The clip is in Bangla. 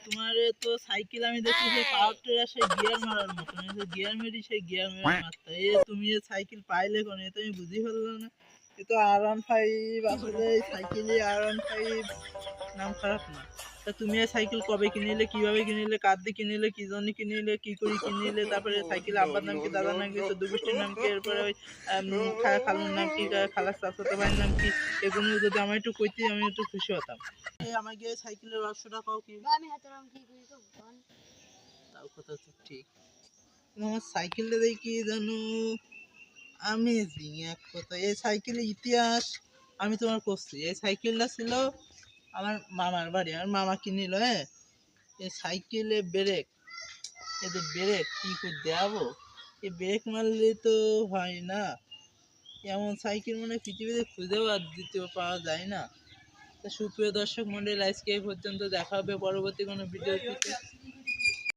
তোমার তো সাইকেল আমি দেখছি সেই পাওয়ারটা সেই গিয়ার মারার মতন, গিয়ার মেরি সেই গিয়ার মেরে মারতে। তুমি সাইকেল পাইলে কোন তো আমি বুঝি ফেললাম না। এ তো R15 আসলে সাইকেলই R15 নাম খারাপ না। তা তুমি সাইকেল কবে কিনিলে, কিভাবে কিনিলে, কার দিয়ে কিনিলে, কি জন্য কিনিলে, কি করে কিনিলে, তারপরে সাইকেল আব্বার নাম কি, দাদার নাম কি, চোদ্দ গোষ্ঠীর নাম কি, এরপরে ওই খালুর নাম কি, খালার চাচাতো ভাইয়ের নাম কি, এগুলো যদি আমার একটু কইতে আমি একটু খুশি হতাম। আমাকে সাইকেলের রহস্যটা কও কি? তাও কথা তো ঠিক। আমার সাইকেলটা দেখি জানো আমেজিং এক কথা। এই সাইকেলের ইতিহাস আমি তোমার করছি। এই সাইকেলটা ছিল আমার মামার বাড়ি, আমার মামা কিনিল। হ্যাঁ, এই সাইকেলে ব্রেক, এদের ব্রেক কি করে দেবো, এই ব্রেক মারলে তো হয় না। এমন সাইকেল মানে পৃথিবীতে খুঁজেও আর দ্বিতীয় পাওয়া যায় না। তা সুপ্রিয় দর্শক মন্ডলী, আজকে এই পর্যন্ত, দেখা হবে পরবর্তী কোনো ভিডিওতে।